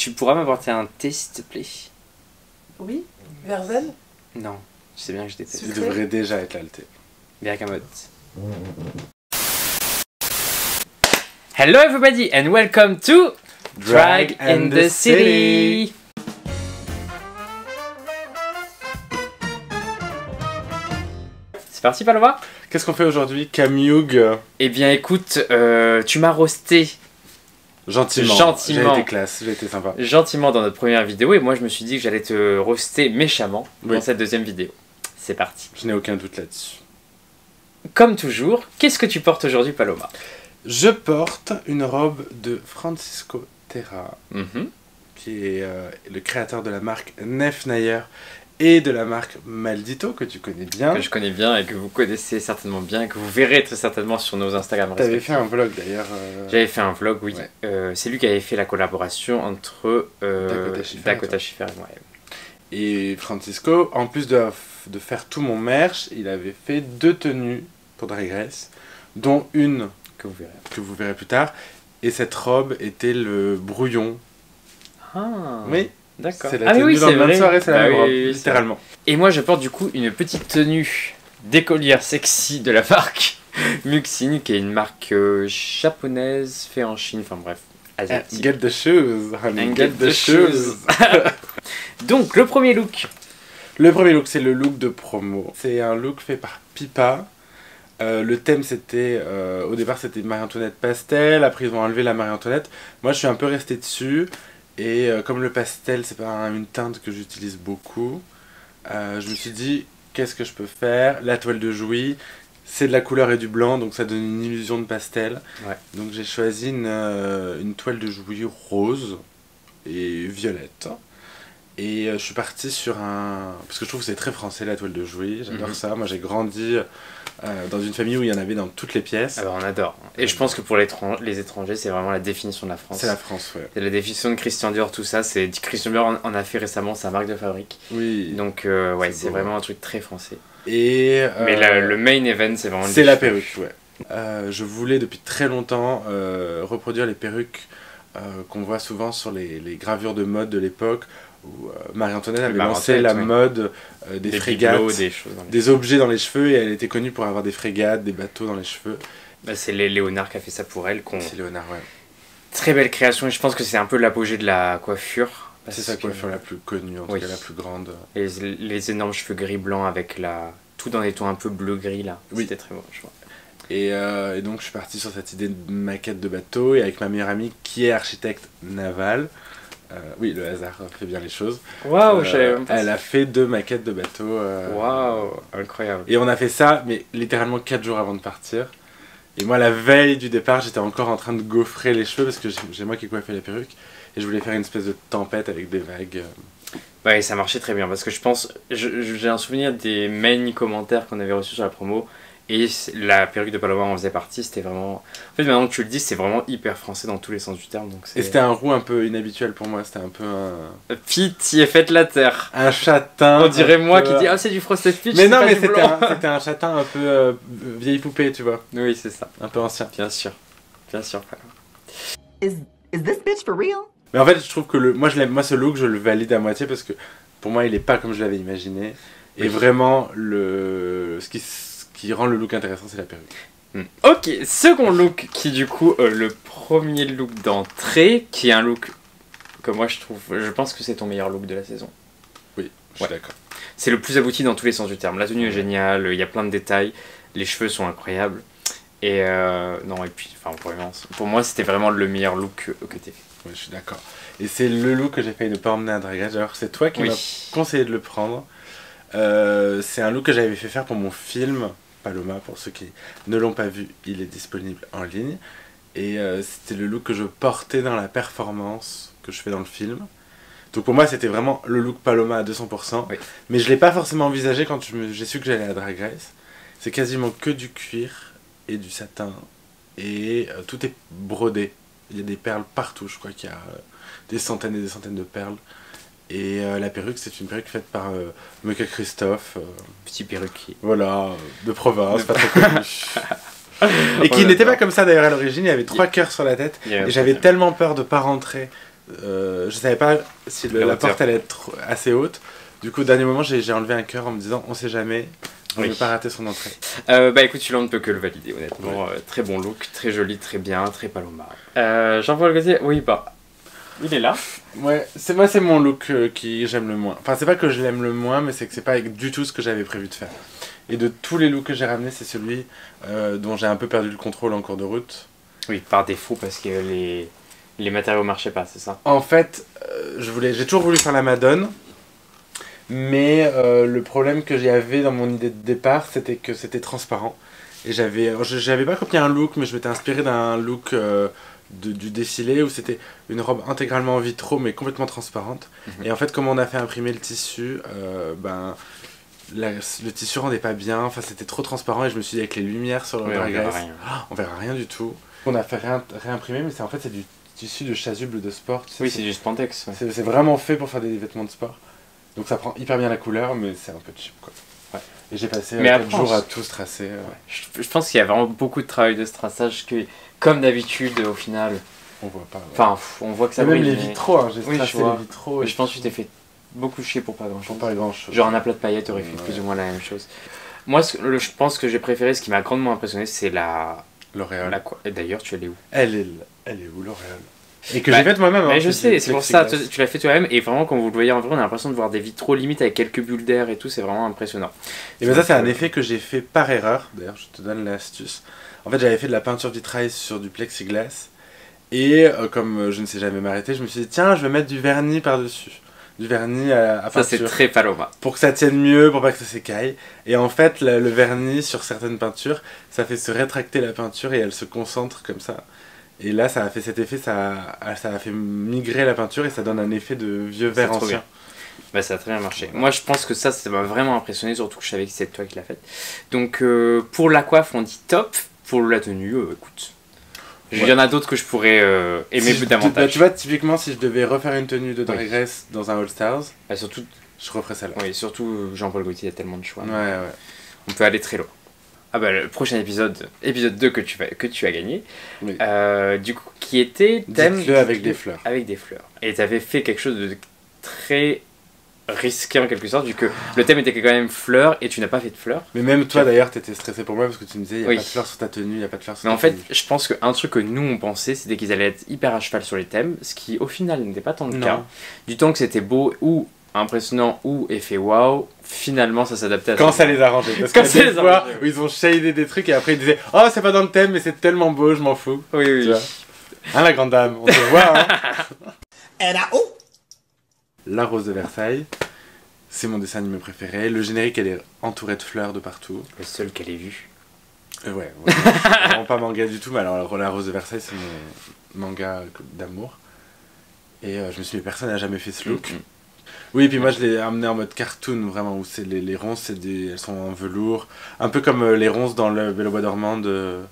Tu pourras m'apporter un thé, s'il te plaît? Oui. Verveine. Non, je sais bien que je déteste. Sucré. Il devrait déjà être là le thé. Bergamote. Hello everybody and welcome to Drag in the City. C'est parti Paloma? Qu'est-ce qu'on fait aujourd'hui, Camille? Eh bien écoute, tu m'as roasté Gentiment. Gentiment. J'ai été classe, j'ai été sympa. gentiment dans notre première vidéo et moi je me suis dit que j'allais te roaster méchamment Oui. dans cette deuxième vidéo. C'est parti. Je n'ai aucun doute là-dessus. Comme toujours, qu'est-ce que tu portes aujourd'hui Paloma? Je porte une robe de Francisco Terra, qui est le créateur de la marque Nef Nayer et de la marque Maldito, que tu connais bien. Que je connais bien et que vous connaissez certainement bien et que vous verrez très certainement sur nos Instagram. T'avais fait un vlog d'ailleurs. J'avais fait un vlog, oui. Ouais. C'est lui qui avait fait la collaboration entre Dakota Schiffer et moi. Et Francisco, en plus de faire tout mon merch, il avait fait 2 tenues pour Drag Race, dont une Que vous verrez. plus tard. Et cette robe était le brouillon. Ah, Oui, d'accord. c'est la tenue dans la même soirée, c'est la même robe, oui, littéralement. Et moi je porte du coup une petite tenue d'écolière sexy de la marque Muxin, qui est une marque japonaise faite en Chine, enfin bref, asiatique. Get the shoes, honey, And get the shoes. Donc le premier look. Le premier look, c'est le look de promo. C'est un look fait par Pipa. Le thème, c'était au départ, c'était Marie-Antoinette pastel. Après, ils ont enlevé la Marie-Antoinette. Moi, je suis un peu resté dessus. Et comme le pastel, c'est pas une teinte que j'utilise beaucoup, je me suis dit, qu'est-ce que je peux faire? La toile de Jouy, c'est de la couleur et du blanc, donc ça donne une illusion de pastel. Ouais. Donc j'ai choisi une toile de Jouy rose et violette. Et je suis parti sur parce que je trouve que c'est très français la toile de Jouy, j'adore ça. Moi j'ai grandi dans une famille où il y en avait dans toutes les pièces. Alors on adore. Et je pense que pour les étrangers, c'est vraiment la définition de la France. C'est la France, ouais. C'est la définition de Christian Dior, tout ça. C'est Christian Dior en a fait récemment sa marque de fabrique. Oui. Donc ouais, c'est beau, vraiment un truc très français. Et Mais le main event, c'est vraiment c'est la perruque, ouais. Je voulais depuis très longtemps reproduire les perruques qu'on voit souvent sur les gravures de mode de l'époque, où Marie-Antoinette avait lancé la mode des frégates, bibelots, des choses dans les des objets dans les cheveux, et elle était connue pour avoir des frégates, des bateaux dans les cheveux. Bah, c'est Léonard qui a fait ça pour elle. C'est Léonard, ouais. Très belle création, et je pense que c'est un peu l'apogée de la coiffure. C'est sa coiffure la plus connue, en tout cas la plus grande. Et les énormes cheveux gris-blanc avec tout dans des tons un peu bleu-gris là. Oui. C'était très beau, je vois. Et donc je suis parti sur cette idée de maquette de bateau, et avec ma meilleure amie qui est architecte navale. Oui, le hasard fait bien les choses. Waouh, j'avais même pas elle a fait 2 maquettes de bateau. Waouh, incroyable. Et on a fait ça, mais littéralement 4 jours avant de partir. Et moi, la veille du départ, j'étais encore en train de gaufrer les cheveux parce que j'ai moi qui coiffais la perruque. Et je voulais faire une espèce de tempête avec des vagues. Ouais, ça marchait très bien parce que je pense, j'ai un souvenir des main commentaires qu'on avait reçus sur la promo. Et la perruque de Paloma en faisait partie, c'était vraiment... En fait, maintenant que tu le dis, c'est vraiment hyper français dans tous les sens du terme. Donc et c'était un roux un peu inhabituel pour moi, c'était un peu un... Pitié, faites la terre. Un châtain. On dirait moi qui dis, ah c'est du Frosted Peach. Mais non, mais c'était un châtain un peu vieille poupée, tu vois. Oui, c'est ça. Un peu ancien. Bien sûr. Bien sûr. Is this bitch for real? Mais en fait, je trouve que moi ce look, je le valide à moitié parce que pour moi, il est pas comme je l'avais imaginé. Et vraiment, ce qui rend le look intéressant, c'est la perruque. Ok, second look qui du coup le premier look d'entrée, qui est un look que moi je pense que c'est ton meilleur look de la saison. Oui, je suis d'accord. C'est le plus abouti dans tous les sens du terme. La tenue est géniale, il y a plein de détails, les cheveux sont incroyables. Et non, et puis enfin pour moi c'était vraiment le meilleur look que t'aies fait. Oui, je suis d'accord. Et c'est le look que j'ai failli ne pas emmener à Drag Race. Alors c'est toi qui m'as conseillé de le prendre. C'est un look que j'avais fait faire pour mon film Paloma, pour ceux qui ne l'ont pas vu, il est disponible en ligne. Et c'était le look que je portais dans la performance que je fais dans le film. Donc pour moi c'était vraiment le look Paloma à 200%. Oui. Mais je ne l'ai pas forcément envisagé quand j'ai su que j'allais à Drag Race. C'est quasiment que du cuir et du satin. Et tout est brodé. Il y a des perles partout, je crois qu'il y a des centaines et des centaines de perles. Et la perruque, c'est une perruque faite par Mecca Christophe. Petit perruquier. Voilà, de province, pas très connu. Et qui n'était pas comme ça d'ailleurs à l'origine, il y avait 3 cœurs sur la tête. Et j'avais tellement peur de pas rentrer je savais pas si la porte allait être assez haute. Du coup, au dernier moment, j'ai enlevé un cœur en me disant on sait jamais, on ne veut pas rater son entrée. Bah écoute, celui-là, on ne peut que le valider, honnêtement. Très bon look, très joli, très bien, très Paloma. Jean-Paul Gaultier, oui, bah. Il est là. Ouais, c'est mon look qui j'aime le moins. Enfin, c'est pas que je l'aime le moins, mais c'est que c'est pas du tout ce que j'avais prévu de faire. Et de tous les looks que j'ai ramenés, c'est celui dont j'ai un peu perdu le contrôle en cours de route. Oui, par défaut, parce que les matériaux marchaient pas, c'est ça? En fait, j'ai toujours voulu faire la Madone, mais le problème que j'avais dans mon idée de départ, c'était que c'était transparent. Et j'avais pas copié un look, mais je m'étais inspiré d'un look du défilé où c'était une robe intégralement en vitraux mais complètement transparente. Et en fait, comme on a fait imprimer le tissu, le tissu rendait pas bien, enfin c'était trop transparent et je me suis dit avec les lumières sur le Drag Race, on verra rien du tout. On a fait réimprimer, mais en fait c'est du tissu de chasuble de sport. Oui, c'est du spandex. Ouais. C'est vraiment fait pour faire des vêtements de sport. Donc ça prend hyper bien la couleur, mais c'est un peu cheap quoi. Ouais. Et j'ai passé 4 jours à tout stracer. Je pense qu'il y a vraiment beaucoup de travail de strassage que, comme d'habitude, au final, on voit pas. Ouais. Enfin, on voit que ça brille. Même les vitraux, hein, j'ai strassé les vitraux. Mais je pense que tu t'es fait beaucoup chier pour pas grand chose. Pour pas grand chose. Genre un aplat de paillettes aurait fait plus ou moins la même chose. Moi, je pense que j'ai préféré, ce qui m'a grandement impressionné, c'est l'auréole. Et d'ailleurs, tu allais où? Elle est où l'auréole? Et que j'ai faite moi-même. Mais je sais, c'est pour ça, tu l'as fait toi-même, et vraiment, quand vous le voyez en vrai, on a l'impression de voir des vitraux limite avec quelques bulles d'air et tout, c'est vraiment impressionnant. Et bien ça, c'est un effet que j'ai fait par erreur, d'ailleurs, je te donne l'astuce. En fait, j'avais fait de la peinture vitrail sur du plexiglas, et comme je ne sais jamais m'arrêter, je me suis dit, tiens, je vais mettre du vernis par-dessus. Du vernis à peinture. Ça, c'est très Paloma. Pour que ça tienne mieux, pour pas que ça s'écaille. Et en fait, le vernis sur certaines peintures, ça fait se rétracter la peinture et elle se concentre comme ça. Et là, ça a fait cet effet, ça a fait migrer la peinture et ça donne un effet de vieux verre ancien. Bah, ça a très bien marché. Moi, je pense que ça m'a vraiment impressionné, surtout que je savais que c'était toi qui l'as fait. Donc, pour la coiffe, on dit top. Pour la tenue, écoute. Il y en a d'autres que je pourrais aimer davantage. Tu vois, typiquement, si je devais refaire une tenue de Drag Race dans un All Stars, surtout, je referais celle-là. Oui, surtout Jean-Paul Gaultier, il y a tellement de choix. Ouais. On peut aller très loin. Ah bah le prochain épisode 2 que tu as gagné, oui. Du coup, qui était thème avec des fleurs. Avec des fleurs. Et tu avais fait quelque chose de très risqué en quelque sorte, vu que le thème était quand même fleurs et tu n'as pas fait de fleurs. Mais même toi d'ailleurs, tu étais stressé pour moi parce que tu me disais, il n'y a pas de fleurs sur ta tenue, il n'y a pas de fleurs sur ta tenue. Mais en fait, je pense qu'un truc que nous on pensait, c'était qu'ils allaient être hyper à cheval sur les thèmes, ce qui au final n'était pas tant le cas. Du temps que c'était beau ou impressionnant ou effet waouh, finalement ça s'adaptait à quand ça les arrangeait. Parce qu'il y a des fois où ils ont shadé des trucs et après ils disaient oh c'est pas dans le thème mais c'est tellement beau, je m'en fous. Oui. Hein la grande dame, on te voit hein. La Rose de Versailles, c'est mon dessin animé préféré. Le générique elle est entourée de fleurs de partout. Le seul qu'elle ait vu. Ouais. C'est vraiment pas manga du tout, mais alors La Rose de Versailles c'est mon manga d'amour. Et je me suis dit personne n'a jamais fait ce look. Oui, et puis moi je l'ai amené en mode cartoon, vraiment, où c'est les ronces, elles sont en velours. Un peu comme les ronces dans le Belle au bois dormant, le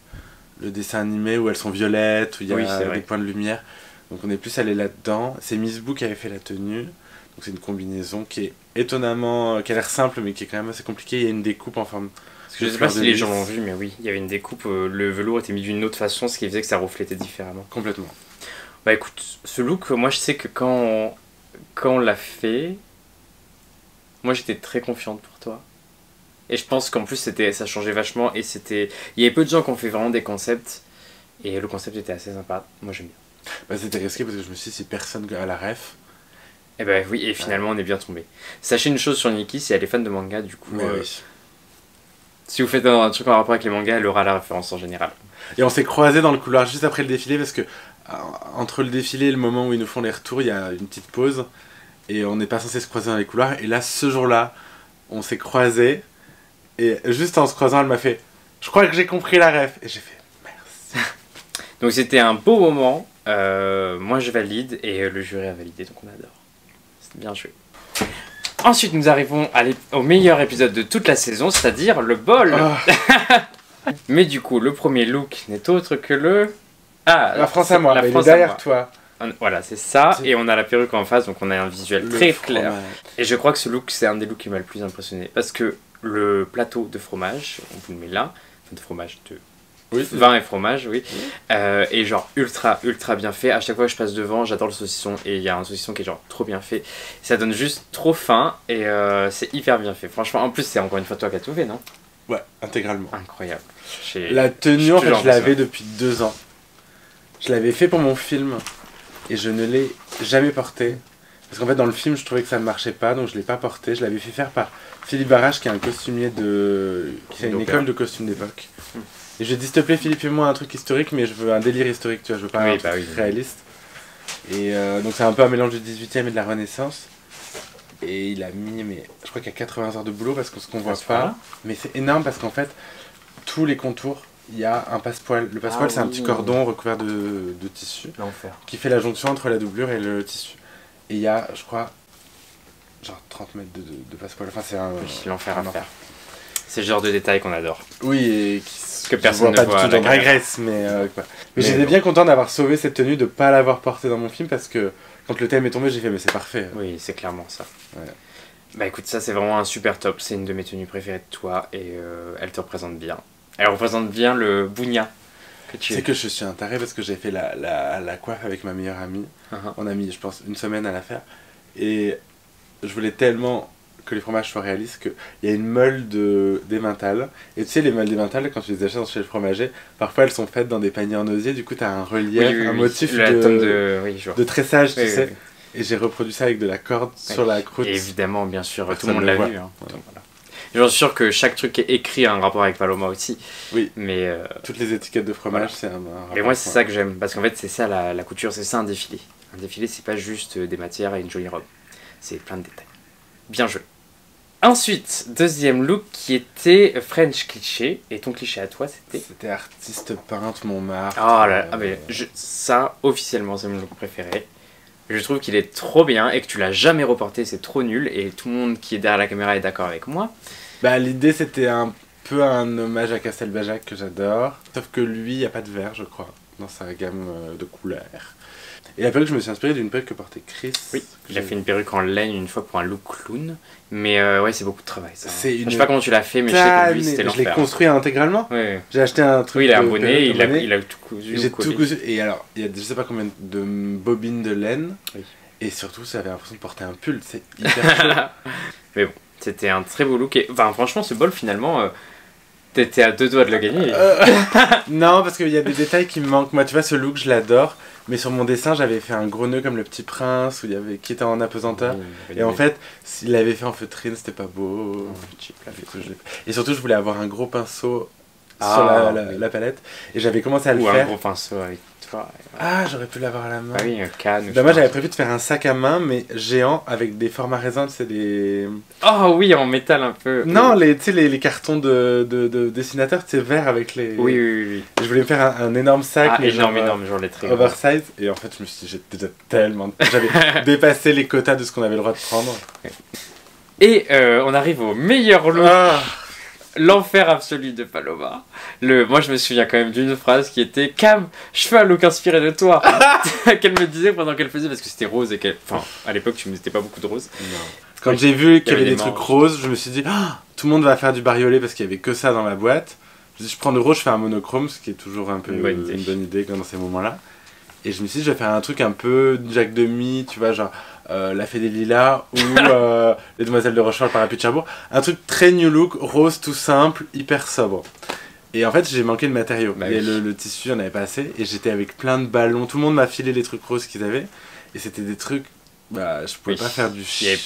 dessin animé, où elles sont violettes, où il y a des points de lumière. Donc on est plus allé là-dedans. C'est Miss Boo qui avait fait la tenue. Donc c'est une combinaison qui est étonnamment, qui a l'air simple, mais qui est quand même assez compliquée. Il y a une découpe en forme... Je sais pas si les gens l'ont vu, mais oui, il y avait une découpe, le velours était mis d'une autre façon, ce qui faisait que ça reflétait différemment. Complètement. Bah écoute, ce look, moi je sais que quand on l'a fait, moi j'étais très confiante pour toi. Et je pense qu'en plus ça changeait vachement et il y avait peu de gens qui ont fait vraiment des concepts et le concept était assez sympa. Moi j'aime bien. Bah c'était risqué parce que je me suis dit si personne à la ref. Et bah oui, et finalement on est bien tombé. Sachez une chose sur Nikki, si elle est fan de manga du coup. Oui. Si vous faites un truc en rapport avec les mangas, elle aura la référence en général. Et on s'est croisés dans le couloir juste après le défilé parce que entre le défilé et le moment où ils nous font les retours, il y a une petite pause et on n'est pas censé se croiser dans les couloirs. Et là, ce jour-là, on s'est croisés et juste en se croisant, elle m'a fait « Je crois que j'ai compris la ref » et j'ai fait « Merci ». Donc c'était un beau moment, moi je valide et le jury a validé, donc on adore. C'était bien joué. Ensuite, nous arrivons au meilleur épisode de toute la saison, c'est-à-dire le bol. Mais du coup, le premier look n'est autre que la France à moi, elle est derrière toi. Voilà, c'est ça, et on a la perruque en face, donc on a un visuel très clair. Et je crois que ce look, c'est un des looks qui m'a le plus impressionné, parce que le plateau de fromage, on vous le met là, enfin de fromage de Oui, vin et fromage, oui. Et genre ultra bien fait. À chaque fois que je passe devant, j'adore le saucisson. Et il y a un saucisson qui est genre trop bien fait. Ça donne juste trop faim et c'est hyper bien fait. Franchement, en plus, c'est encore une fois toi qui as tout fait, non? Ouais, intégralement. Incroyable. La tenue, en fait, je l'avais depuis 2 ans. Je l'avais fait pour mon film et je ne l'ai jamais porté. Parce qu'en fait, dans le film, je trouvais que ça ne marchait pas, donc je ne l'ai pas porté. Je l'avais fait faire par Philippe Barrage, qui est un costumier qui a une école de costume d'époque. Et je lui ai dit, s'il te plaît, Philippe, fais-moi un truc historique, mais je veux un délire historique, tu vois, je veux pas un truc réaliste. Et donc, c'est un peu un mélange du 18e et de la Renaissance. Et il a mis, mais je crois qu'il y a 80 heures de boulot parce que ce qu'on voit pas. Mais c'est énorme parce qu'en fait, tous les contours, il y a un passepoil. Le passepoil, c'est un petit cordon recouvert de tissu qui fait la jonction entre la doublure et le tissu. Et il y a, je crois, genre 30 mètres de passepoil. Enfin, c'est l'enfer à faire. C'est le genre de détail qu'on adore. Oui, et que personne ne voit pas du tout dans Drag Race, mais j'étais bien content d'avoir sauvé cette tenue, de ne pas l'avoir portée dans mon film parce que quand le thème est tombé, j'ai fait mais c'est parfait. Oui, c'est clairement ça. Ouais. Bah écoute, ça c'est vraiment un super top. C'est une de mes tenues préférées de toi et elle te représente bien. Elle représente bien le bougna que tu es. C'est que je suis un taré parce que j'ai fait la coiffe avec ma meilleure amie. On a mis, je pense, 1 semaine à la faire. Et je voulais tellement que les fromages soient réalistes qu'il y a une meule d'emmental. Et tu sais, les meules d'emmental, quand tu les achètes chez le fromager, parfois elles sont faites dans des paniers en osier. Du coup, tu as un relief, un motif de tressage, tu sais. Et j'ai reproduit ça avec de la corde sur la croûte. Et évidemment, bien sûr, tout le monde l'a vu. Hein. Ouais. Voilà. J'en suis sûr que chaque truc est écrit a un rapport avec Paloma aussi. Oui, mais toutes les étiquettes de fromage, c'est un rapport. Mais moi, c'est ça que j'aime. Parce qu'en fait, c'est ça la couture, c'est ça un défilé. Un défilé, c'est pas juste des matières et une jolie robe. C'est plein de détails. Bien joué. Ensuite, deuxième look qui était French cliché. Et ton cliché à toi, c'était? C'était artiste peintre Montmartre. Oh là là, mais ça, officiellement, c'est mon look préféré. Je trouve qu'il est trop bien et que tu l'as jamais reporté, c'est trop nul. Et tout le monde qui est derrière la caméra est d'accord avec moi. Bah, l'idée, c'était un peu un hommage à Castelbajac que j'adore. Sauf que lui, il n'y a pas de vert, je crois, dans sa gamme de couleurs. Et la perruque, je me suis inspiré d'une perruque que portait Chris. Oui, il a fait une perruque en laine une fois pour un look clown. Mais ouais, c'est beaucoup de travail ça. Je sais pas comment tu l'as fait, mais je sais que lui, c'était l'enfer. Je l'ai construit intégralement. Oui. J'ai acheté un truc. Oui, il a un bonnet, il a tout cousu. J'ai tout cousu. Et alors, il y a je sais pas combien de bobines de laine. Oui. Et surtout, ça avait l'impression de porter un pull. C'est hyper chaud. Mais bon, c'était un très beau look. Et enfin, franchement, ce bol, finalement. T'étais à 2 doigts de le gagner. Non, parce qu'il y a des détails qui me manquent. Moi, tu vois, ce look, je l'adore. Mais sur mon dessin, j'avais fait un gros nœud comme le Petit Prince, qui était en apesanteur. Et en fait, s'il l'avait fait en feutrine, c'était pas beau. Et surtout, je voulais avoir un gros pinceau sur la palette. Et j'avais commencé à le faire. Ou un gros pinceau avec toi. Ah, j'aurais pu l'avoir à la main. Ah oui, un canne. Bah, moi, j'avais prévu de faire un sac à main, mais géant, avec des formats raisins, tu sais, des... Oh oui, en métal un peu. Non, tu sais, les cartons de dessinateurs, tu sais, verts avec les... Oui. Je voulais me faire un énorme sac, mais énorme, genre les très oversize. Et en fait, je me suis dit, j'étais déjà tellement... J'avais dépassé les quotas de ce qu'on avait le droit de prendre. Et on arrive au meilleur look. L'enfer absolu de Paloma. Moi, je me souviens quand même d'une phrase qui était « Cam, je fais un look inspiré de toi !» qu'elle me disait pendant qu'elle faisait, parce que c'était rose et qu'elle... Enfin, à l'époque, tu ne mettais pas beaucoup de rose. Non. Quand j'ai vu qu'il y avait des trucs roses, je me suis dit tout le monde va faire du bariolé parce qu'il n'y avait que ça dans la boîte. Je me suis dit, je prends le rose, je fais un monochrome, ce qui est toujours un peu une bonne idée dans ces moments-là. Et je me suis dit, je vais faire un truc un peu Jack Demi, tu vois, genre... La Fée des Lilas ou Les Demoiselles de Rochefort, le Parapluie de Cherbourg. Un truc très new look, rose tout simple, hyper sobre. Et en fait, j'ai manqué de matériaux. Et le tissu, j'en avais pas assez. Et j'étais avec plein de ballons. Tout le monde m'a filé les trucs roses qu'ils avaient. Et c'était des trucs... Bah, je pouvais pas faire du Il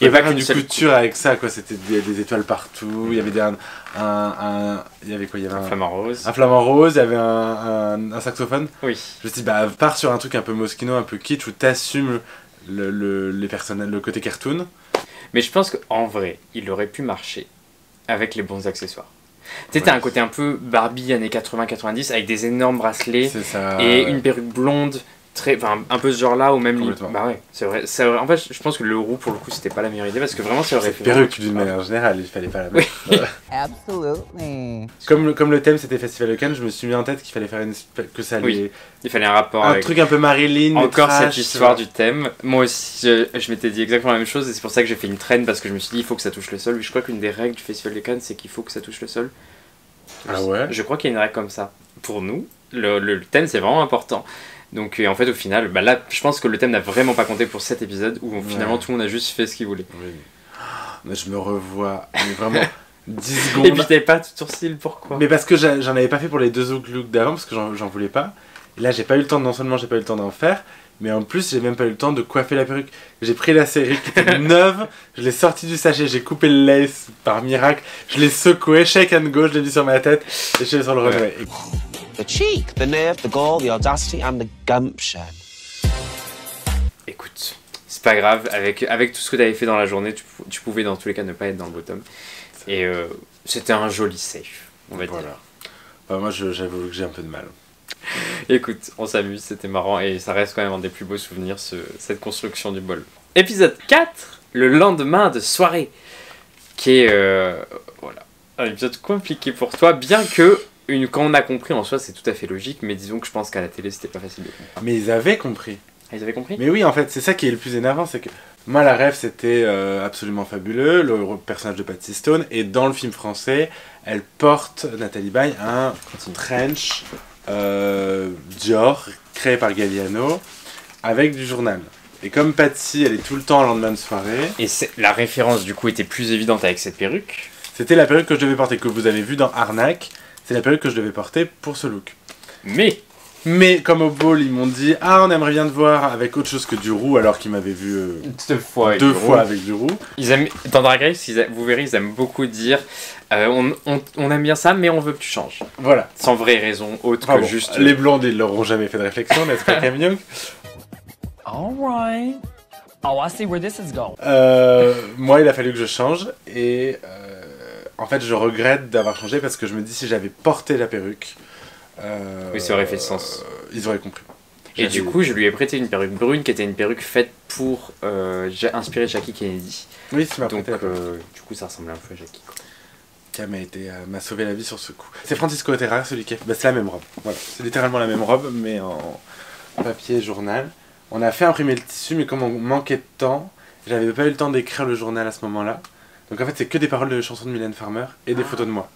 y avait pas du couture avec ça, quoi. C'était des étoiles partout. Il y avait il y avait quoi? Il y avait un flamant rose. Un flamant rose, il y avait un saxophone. Oui. Je me suis dit, bah, pars sur un truc un peu Moschino, un peu kitsch, où t'assumes le côté cartoon. Mais je pense qu'en vrai, il aurait pu marcher avec les bons accessoires. Tu sais, t'as un côté un peu Barbie années 80-90 avec des énormes bracelets et une perruque blonde, un peu ce genre-là, ou même... Bah ouais, c'est vrai. En fait, je pense que le roux, pour le coup, c'était pas la meilleure idée parce que vraiment, ça aurait fait... Perruque d'une manière générale, il fallait pas la mettre. Oui. Absolutely. Comme le thème c'était Festival de Cannes, je me suis mis en tête qu'il fallait faire que ça allait... Oui, il fallait un rapport avec... Un truc un peu Marilyn, encore trash, cette histoire du thème. Moi aussi, je m'étais dit exactement la même chose et c'est pour ça que j'ai fait une traîne parce que je me suis dit, il faut que ça touche le sol. Je crois qu'une des règles du Festival de Cannes, c'est qu'il faut que ça touche le sol. Ah ouais? Je crois qu'il y a une règle comme ça. Pour nous, le thème c'est vraiment important. Donc en fait au final, bah là je pense que le thème n'a vraiment pas compté pour cet épisode où finalement tout le monde a juste fait ce qu'il voulait. Oui. Mais je me revois, mais vraiment 10 secondes. Et puis t'avais pas tout sourcil, pourquoi? Mais parce que j'en avais pas fait pour les 2 autres looks d'avant, parce que j'en voulais pas. Et là j'ai pas eu le temps, non seulement j'ai pas eu le temps d'en faire, mais en plus j'ai même pas eu le temps de coiffer la perruque. J'ai pris la série qui était neuve, je l'ai sortie du sachet, j'ai coupé le lace par miracle, je l'ai secoué, shake and go, je l'ai mis sur ma tête et je suis sur le runway. The cheek, the nerve, the gall, the audacity and the gumption. Écoute, c'est pas grave, avec tout ce que t'avais fait dans la journée, tu pouvais dans tous les cas ne pas être dans le bottom. Et c'était un joli safe, on va dire. Enfin, moi j'avoue que j'ai un peu de mal. Écoute, on s'amuse, c'était marrant et ça reste quand même un des plus beaux souvenirs, cette construction du bol. Épisode 4, le lendemain de soirée, qui est voilà, un épisode compliqué pour toi, bien que quand on a compris en soi c'est tout à fait logique, mais disons que je pense qu'à la télé c'était pas facile de comprendre. Mais ils avaient compris. Ah, ils avaient compris? Mais oui, en fait, c'est ça qui est le plus énervant, c'est que moi la rêve c'était absolument fabuleux, le personnage de Patty Stone, et dans le film français, elle porte, Nathalie Baye, un trench Dior créé par Galliano avec du journal. Et comme Patty, elle est tout le temps en lendemain de soirée. Et la référence du coup était plus évidente avec cette perruque. C'était la perruque que je devais porter, que vous avez vue dans Arnaque. C'est la perruque que je devais porter pour ce look. Mais comme au ball, ils m'ont dit ah on aimerait bien te voir avec autre chose que du roux, alors qu'ils m'avaient vu deux fois avec du roux. Dans Drag Race, vous verrez, ils aiment beaucoup dire on aime bien ça, mais on veut que tu changes. Voilà. Sans vraie raison autre que juste. Les blondes, ils leur ont jamais fait de réflexion, n'est-ce pas Camille? Alright. Oh, I see where this is going. Moi, il a fallu que je change et en fait, je regrette d'avoir changé parce que je me dis si j'avais porté la perruque. Oui, ça aurait fait sens. Ils auraient compris. Et du coup, je lui ai prêté une perruque brune qui était une perruque faite pour inspirer Jackie Kennedy. Oui, c'est ma donc du coup, ça ressemblait un peu à Jackie. Qui m'a sauvé la vie sur ce coup. C'est Francisco Otera, celui qui a... c'est la même robe. Voilà, c'est littéralement la même robe, mais en papier journal. On a fait imprimer le tissu, mais comme on manquait de temps, j'avais pas eu le temps d'écrire le journal à ce moment-là. Donc en fait, c'est que des paroles de chansons de Mylène Farmer et des photos de moi.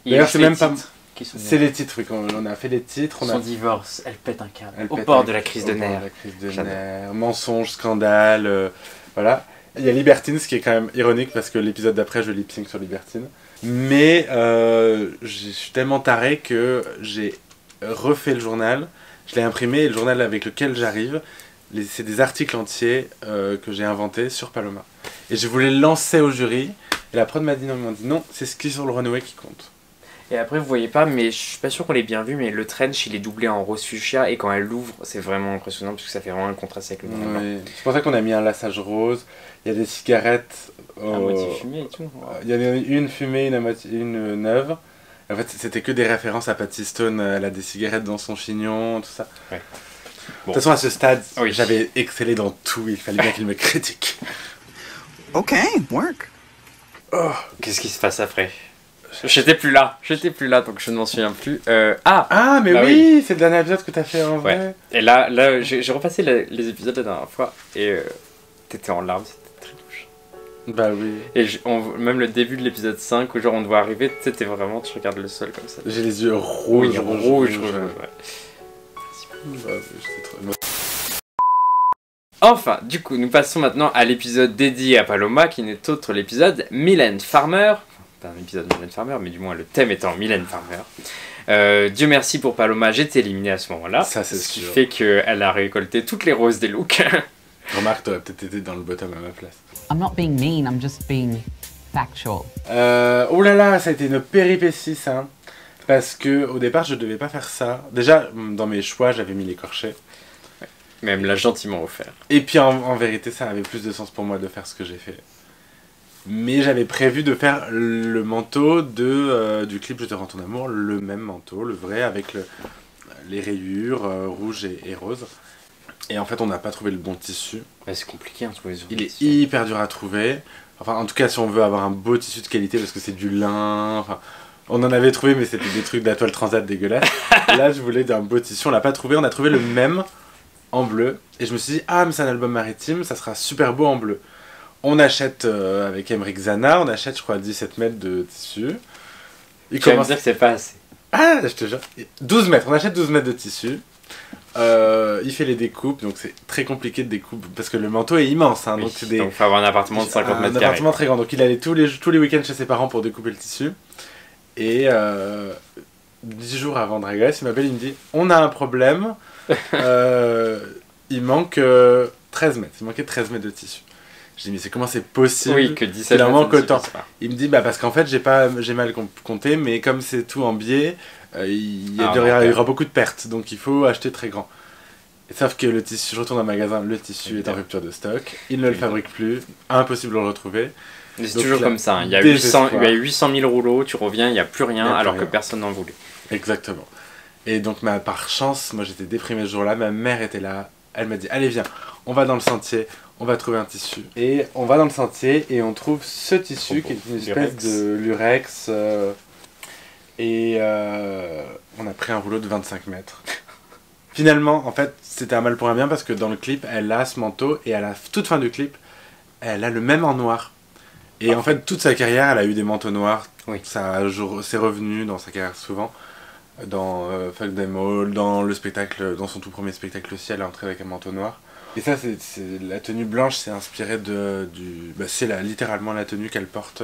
D'ailleurs, c'est même pas. C'est les titres, oui. Quand on a fait les titres. Son divorce, elle pète un câble. Au bord de la crise de nerfs. Mensonge, scandale, voilà. Il y a Libertine, ce qui est quand même ironique parce que l'épisode d'après, je lip sync sur Libertine. Mais je suis tellement taré que j'ai refait le journal. Je l'ai imprimé et le journal avec lequel j'arrive, c'est des articles entiers que j'ai inventés sur Paloma. Et je voulais le lancer au jury. Et la prod m'a dit non, ils m'ont dit non, c'est ce qui est sur le runway qui compte. Et après, vous voyez pas, mais je suis pas sûr qu'on l'ait bien vu, mais le trench il est doublé en rose fuchsia et quand elle l'ouvre, c'est vraiment impressionnant parce que ça fait vraiment un contraste avec le noir. Oui. C'est pour ça qu'on a mis un lassage rose. Il y a des cigarettes. À moitié fumée et tout. Il y en a une fumée, une neuve. En fait, c'était que des références à Patty Stone. Elle a des cigarettes dans son chignon, tout ça. Ouais. Bon. De toute façon, à ce stade, oui. J'avais excellé dans tout. Il fallait bien qu'il me critique. Ok, work. Oh, qu'est-ce qui se passe après? J'étais plus là, donc je ne m'en souviens plus. Mais bah oui, c'est le dernier épisode que t'as fait en vrai. Et là j'ai repassé les épisodes la dernière fois et t'étais en larmes, c'était très touchant. Bah oui. Et même le début de l'épisode 5 où genre on te voit arriver, c'était vraiment, tu regardes le sol comme ça. J'ai les yeux rouges. Oui, rouge. Ouais. Enfin, du coup, nous passons maintenant à l'épisode dédié à Paloma, qui n'est autre l'épisode Mylène Farmer. Pas un épisode Mylène Farmer, mais du moins le thème étant Mylène Farmer. Dieu merci pour Paloma, j'étais éliminée à ce moment-là. Ça, c'est ce qui sûr. fait qu'elle a récolté toutes les roses des looks. Remarque, t'aurais peut-être été dans le bottom à ma place. I'm not being mean, I'm just being factual. Oh là là, ça a été une péripétie, ça. Parce que au départ, je devais pas faire ça. Déjà, dans mes choix, j'avais mis l'écorché. Mais elle me l'a gentiment offert. Et puis en vérité, ça avait plus de sens pour moi de faire ce que j'ai fait. Mais j'avais prévu de faire le manteau du clip Je te rends ton amour, le même manteau, le vrai, avec les rayures rouges et roses. Et en fait, on n'a pas trouvé le bon tissu. Ouais, c'est compliqué à trouver ce Il est tissu. hyper dur à trouver. Enfin, en tout cas, si on veut avoir un beau tissu de qualité, parce que c'est du lin. Enfin, on en avait trouvé, mais c'était des trucs de la toile transat dégueulasse. Là, je voulais d'un beau tissu. On l'a pas trouvé. On a trouvé le même en bleu. Et je me suis dit, ah, mais c'est un album maritime, ça sera super beau en bleu. On achète avec Emmerich Zana, on achète, je crois, 17 mètres de tissu. Il Tu vas me commence... dire que c'est pas assez. Ah, je te jure. 12 mètres, on achète 12 mètres de tissu. Il fait les découpes, donc c'est très compliqué de découper parce que le manteau est immense. Hein, Oui, donc c'est des... donc faut avoir un appartement de 50 mètres Un carrés. appartement très grand. Donc il allait tous les week-ends chez ses parents pour découper le tissu. Et 10 jours avant Drag Race, il m'appelle, il me dit on a un problème. Il manque 13 mètres. Il manquait 13 mètres de tissu. Je dis mais c'est comment c'est possible? Oui, que 17 Il en mètres, manque ça ne autant. suffit pas. Il me dit bah parce qu'en fait j'ai mal compté, mais comme c'est tout en biais, il y aura beaucoup de pertes, donc il faut acheter très grand. Sauf que le tissu, je retourne au magasin, le tissu est en rupture de stock, il ne le fabrique plus, impossible de le retrouver. Mais c'est Donc, toujours là, comme ça, hein. Il y a désespoir. 800 000 rouleaux, tu reviens, il n'y a plus rien, Il y a plus alors rien. que personne n'en voulait. Exactement. Et donc par chance, moi j'étais déprimé ce jour-là, ma mère était là, elle m'a dit allez viens, on va dans le sentier, on va trouver un tissu. Et on va dans le sentier et on trouve ce tissu qui est une espèce Lurex. de lurex. On a pris un rouleau de 25 mètres. Finalement, en fait, c'était un mal pour un bien parce que dans le clip, elle a ce manteau et à la toute fin du clip, elle a le même en noir. Et en fait, toute sa carrière, elle a eu des manteaux noirs. Oui. C'est revenu dans sa carrière souvent. Dans Fuck Them All, dans le spectacle, dans son tout premier spectacle aussi, elle est entrée avec un manteau noir. Et ça, c'est la tenue blanche, c'est inspiré c'est littéralement la tenue qu'elle porte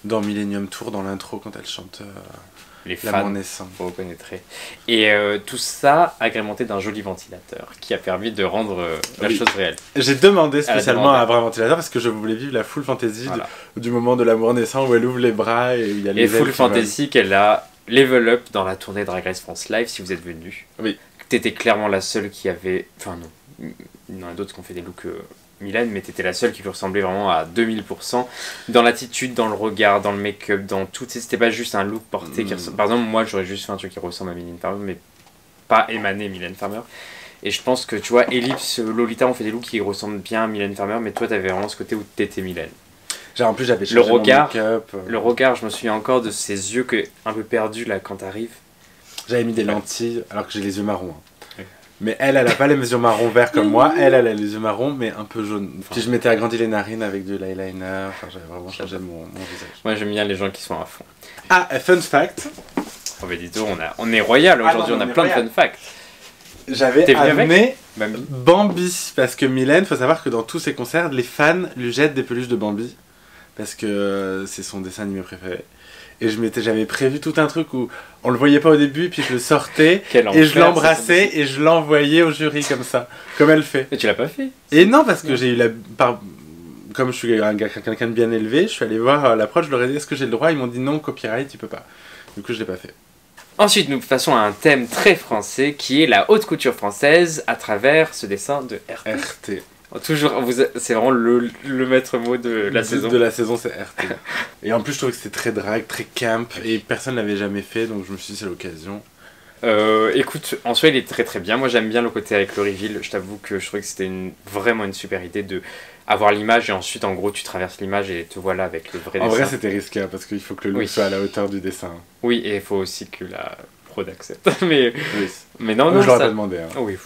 dans Millennium Tour, dans l'intro, quand elle chante Les L'amour fans, naissant. vous reconnaîtrez. Et tout ça agrémenté d'un joli ventilateur qui a permis de rendre la Oui. chose réelle. J'ai demandé spécialement demandé. à avoir un ventilateur parce que je voulais vivre la full fantasy Voilà. du moment de l'amour naissant où elle ouvre les bras et où il y a les Et ailes full qui volent. fantasy qu'elle a level up dans la tournée Drag Race France Live si vous êtes venu. Oui. T'étais clairement la seule qui avait... Enfin non, il y en a d'autres qui ont fait des looks Mylène, mais t'étais la seule qui lui ressemblait vraiment à 2000% dans l'attitude, dans le regard, dans le make-up, dans tout. C'était pas juste un look porté qui ressemble... Par exemple, moi j'aurais juste fait un truc qui ressemble à Mylène Farmer, mais pas émané Mylène Farmer. Et je pense que tu vois, Ellipse, Lolita ont fait des looks qui ressemblent bien à Mylène Farmer, mais toi t'avais vraiment ce côté où t'étais Mylène. Genre, en plus, j'avais changé Le regard, mon make-up. Le regard, je me souviens encore de ses yeux un peu perdus là quand t'arrives. J'avais mis des lentilles alors que j'ai les yeux marrons. Hein. Oui. Mais elle a pas les yeux marron vert comme moi. Elle a les yeux marrons, mais un peu jaunes. Puis je m'étais agrandi les narines avec de l'eyeliner. Enfin, j'avais vraiment changé mon visage. Moi j'aime bien les gens qui sont à fond. Ah, fun fact. Oh bah dis donc, on est royal aujourd'hui, non, on a on est plein royal. de fun facts. J'avais T'es venu amené Bambi. Bambi. Parce que Mylène, faut savoir que dans tous ses concerts, les fans lui jettent des peluches de Bambi. Parce que c'est son dessin animé préféré. Et j'avais prévu tout un truc où on le voyait pas au début, puis je le sortais, Quel et je enfer, l'embrassais, c'est et je l'envoyais au jury comme ça, comme elle fait. Mais tu l'as pas fait. Et non, parce que j'ai eu comme je suis quelqu'un de bien élevé, je suis allé voir la prod, je leur ai dit est-ce que j'ai le droit, ils m'ont dit non, copyright, tu peux pas. Du coup, je l'ai pas fait. Ensuite, nous passons à un thème très français qui est la haute couture française à travers ce dessin de RT. RT. Toujours, c'est vraiment le maître mot de la saison. De la saison, c'est RT. Et en plus, je trouvais que c'était très drag, très camp, et personne l'avait jamais fait, donc je me suis dit c'est l'occasion. Écoute, en soi il est très très bien. Moi j'aime bien le côté avec le reveal. Je t'avoue que je trouvais que c'était vraiment une super idée de avoir l'image et ensuite en gros tu traverses l'image et te voilà avec le vrai En dessin. vrai, c'était risqué, hein, parce qu'il faut que le look Oui. soit à la hauteur du dessin. Oui, et il faut aussi que la prod accepte. mais Oui. non, Moi, non, je l'aurais ça... pas demandé. Hein. Oui.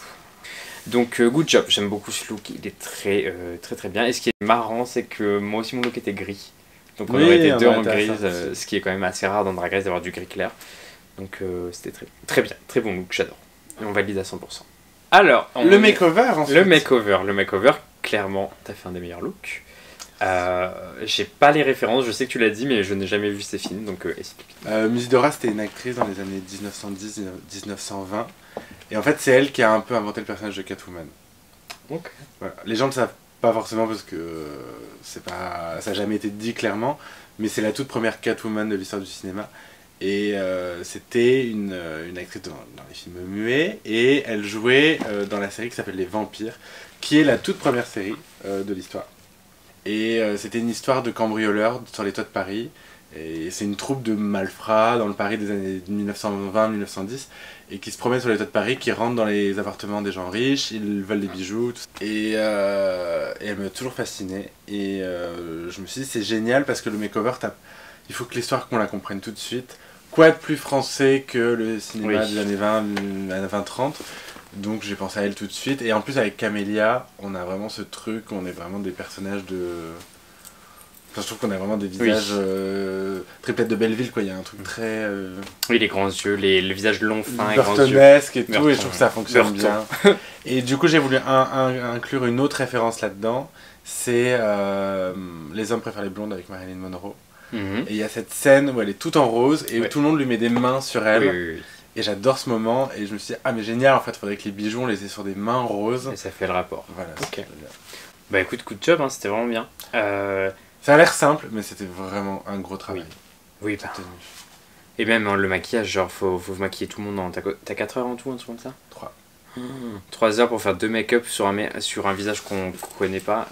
Donc good job, j'aime beaucoup ce look, il est très très bien. Et ce qui est marrant, c'est que moi aussi mon look était gris. Donc on Oui, aurait été on deux aurait en été à gris, ça. ce qui est quand même assez rare dans Drag Race d'avoir du gris clair. Donc c'était très bien, très bon look, j'adore. Et on valide à 100%. Alors, Le makeover, ensuite. Le makeover, clairement, t'as fait un des meilleurs looks. J'ai pas les références, je sais que tu l'as dit, mais je n'ai jamais vu ces films, donc explique. Musidora, c'était une actrice dans les années 1910-1920. Et en fait, c'est elle qui a un peu inventé le personnage de Catwoman. Ok. Voilà. Les gens ne le savent pas forcément parce que ça n'a jamais été dit clairement, mais c'est la toute première Catwoman de l'histoire du cinéma. Et c'était une actrice dans les films muets, et elle jouait dans la série qui s'appelle Les Vampires, qui est la toute première série de l'histoire. Et c'était une histoire de cambrioleurs sur les toits de Paris. Et c'est une troupe de malfrats dans le Paris des années 1920-1910 et qui se promènent sur les toits de Paris, qui rentrent dans les appartements des gens riches, ils veulent des bijoux. Tout ça. Et elle m'a toujours fasciné. Et je me suis dit c'est génial parce que le makeover, il faut que l'histoire qu'on la comprenne tout de suite. Quoi de plus français que le cinéma Oui. des années 20-30. Donc j'ai pensé à elle tout de suite. Et en plus avec Camélia, on a vraiment ce truc, on est vraiment des personnages de... Enfin, je trouve qu'on a vraiment des visages triplette de Belleville, quoi. Il y a un truc très... Oui, les grands yeux, le visage long, fin et grands yeux. Burtonesque et tout, Burton, et je trouve que ça fonctionne bien. Et du coup, j'ai voulu inclure une autre référence là-dedans. C'est Les hommes préfèrent les blondes avec Marilyn Monroe. Et il y a cette scène où elle est toute en rose et où tout le monde lui met des mains sur elle. Oui. Et j'adore ce moment. Et je me suis dit, ah mais génial, en fait, il faudrait que les bijoux, on les ait sur des mains roses. Et ça fait le rapport. Voilà. Ok. Bah écoute, coup de job, hein, c'était vraiment bien. Ça a l'air simple, mais c'était vraiment un gros travail. Oui, bah. Et même le maquillage, genre, faut maquiller tout le monde. T'as 4 heures en tout, un truc comme ça 3. 3 heures pour faire 2 make-up sur un visage qu'on connaît pas.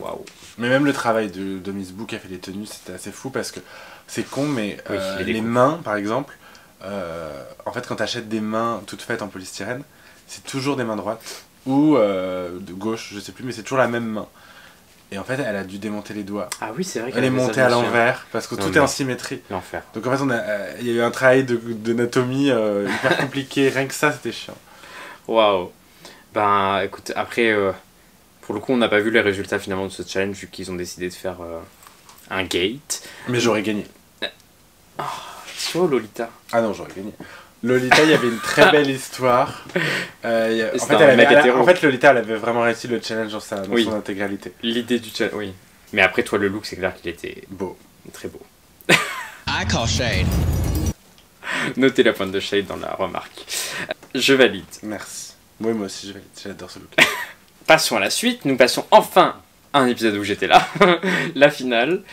Waouh. Mais même le travail de Miss Boo qui a fait les tenues, c'était assez fou parce que c'est con, mais les mains, par exemple, en fait, quand tu achètes des mains toutes faites en polystyrène, c'est toujours des mains droites ou de gauche, je sais plus, mais c'est toujours la même main. Et en fait, elle a dû démonter les doigts. Ah oui, c'est vrai. Elle est montée à l'envers parce que tout est en symétrie. L'enfer. Donc en fait, il y a eu un travail d'anatomie hyper compliqué. Rien que ça, c'était chiant. Waouh. Ben, écoute, après, pour le coup, on n'a pas vu les résultats finalement de ce challenge vu qu'ils ont décidé de faire un gate. Mais j'aurais gagné. Sur Lolita. Ah non, j'aurais gagné. Lolita, il y avait une très belle histoire. En fait, Lolita, elle avait vraiment réussi le challenge dans son intégralité. L'idée du challenge, oui. Mais après, toi, le look, c'est clair qu'il était beau. Très beau. I call shade. Notez la pointe de shade dans la remarque. Je valide. Merci. Oui, moi aussi, je valide. J'adore ce look. Passons à la suite. Nous passons enfin à un épisode où j'étais là. La finale.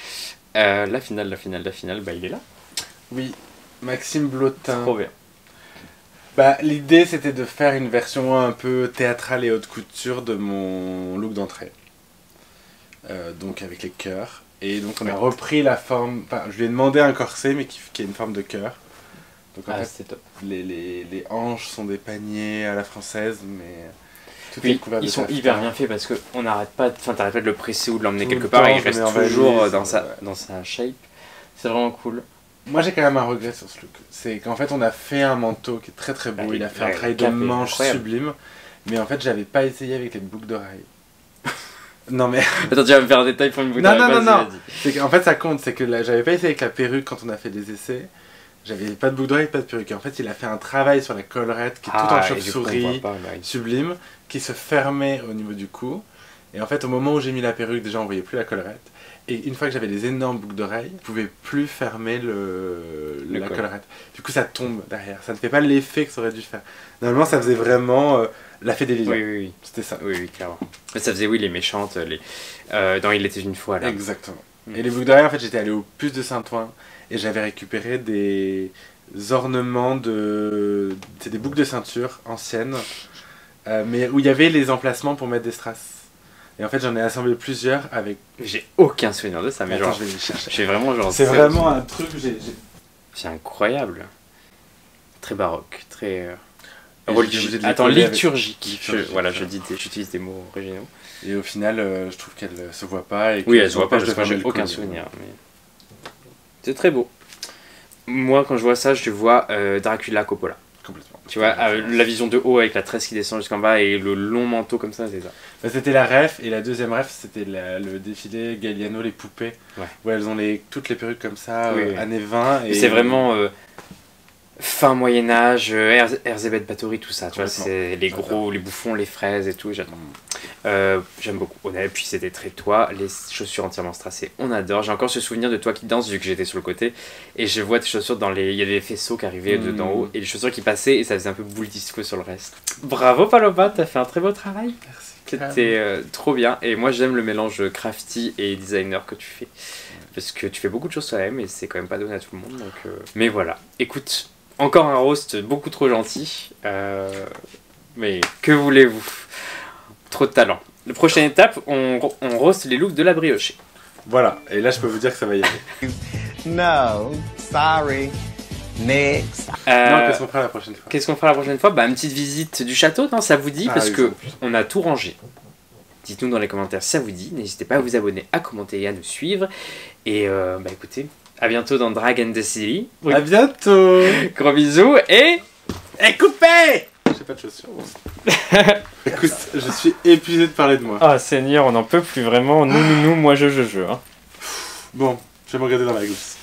La finale, bah il est là. Oui, Maxime Blotin. Trop bien. Bah, l'idée, c'était de faire une version un peu théâtrale et haute couture de mon look d'entrée. Donc avec les cœurs. Et donc on a repris la forme... Enfin, je lui ai demandé un corset, mais qui a une forme de cœur. Donc en fait, c'est top. Les hanches sont des paniers à la française, mais... Tout est couvert de taffetas. Ils sont hyper bien faits parce qu'on n'arrête pas, t'arrêtes pas de le presser ou de l'emmener quelque part et il reste toujours dans sa shape. C'est vraiment cool. Moi j'ai quand même un regret sur ce look. C'est qu'en fait on a fait un manteau qui est très très beau. Il a fait un travail de manche sublime. Mais en fait j'avais pas essayé avec les boucles d'oreilles. Non mais... Attends, tu vas me faire un détail pour une boucle d'oreille. Non. C'est qu'en fait ça compte. C'est que j'avais pas essayé avec la perruque quand on a fait des essais. J'avais pas de boucle d'oreille, pas de perruque. Et en fait il a fait un travail sur la collerette qui est tout en chauve-souris, sublime, qui se fermait au niveau du cou. Et en fait au moment où j'ai mis la perruque, déjà on voyait plus la collerette. Et une fois que j'avais les énormes boucles d'oreilles, je pouvais plus fermer la collerette. Du coup, ça tombe derrière. Ça ne fait pas l'effet que ça aurait dû faire. Normalement, ça faisait vraiment la fée des vilains. Oui. C'était ça. Oui, clairement. Mais ça faisait, les méchantes, dans Il était une fois, là. Exactement. Et les boucles d'oreilles, en fait, j'étais allé au Puce de Saint-Ouen et j'avais récupéré des ornements c'est des boucles de ceinture anciennes, mais où il y avait les emplacements pour mettre des strass. Et en fait, j'en ai assemblé plusieurs avec... J'ai aucun souvenir de ça, mais attends, je vais les chercher. J'ai vraiment genre... C'est vraiment un truc que j'ai... C'est incroyable. Très baroque, très... liturgique. J'utilise des mots originaux. Et au final, je trouve qu'elle se voit pas. Et oui, elle se voit pas, parce que j'ai aucun souvenir. Mais... C'est très beau. Moi, quand je vois ça, je vois Dracula Coppola. Complètement. Tu vois, la vision de haut avec la tresse qui descend jusqu'en bas et le long manteau comme ça, c'est ça. Bah, c'était la ref, et la deuxième ref, c'était le défilé Galliano, les poupées, où elles ont toutes les perruques comme ça, années 20. Et c'est vraiment fin Moyen-Âge, Erzébet Báthory, tout ça, tu vois, c'est les gros, les bouffons, les fraises et tout, j'adore. J'aime beaucoup. Et puis c'était très toi, les chaussures entièrement strassées, on adore. J'ai encore ce souvenir de toi qui danse vu que j'étais sur le côté et je vois tes chaussures il y avait des faisceaux qui arrivaient d'en haut et les chaussures qui passaient et ça faisait un peu boule disco sur le reste. Bravo Paloma, t'as fait un très beau travail. Merci. C'était trop bien et moi j'aime le mélange crafty et designer que tu fais parce que tu fais beaucoup de choses toi-même et c'est quand même pas donné à tout le monde donc mais voilà, écoute, encore un roast beaucoup trop gentil mais que voulez-vous, trop de talent. La prochaine étape, on roast les looks de la briochée. Voilà, et là je peux vous dire que ça va y aller. No, sorry. Next. Non, qu'est-ce qu'on fera la prochaine fois? Qu'est-ce qu'on fera la prochaine fois? Une petite visite du château, non? Ça vous dit? Parce que on a tout rangé. Dites-nous dans les commentaires si ça vous dit. N'hésitez pas à vous abonner, à commenter et à nous suivre. Et écoutez, à bientôt dans Drag and the City. Oui. À bientôt. Gros bisous et coupez. J'ai pas de chaussures. Écoute, je suis épuisé de parler de moi. Ah Seigneur, on n'en peut plus vraiment. Nous, moi je. Hein. Bon, je vais me regarder dans la gousse.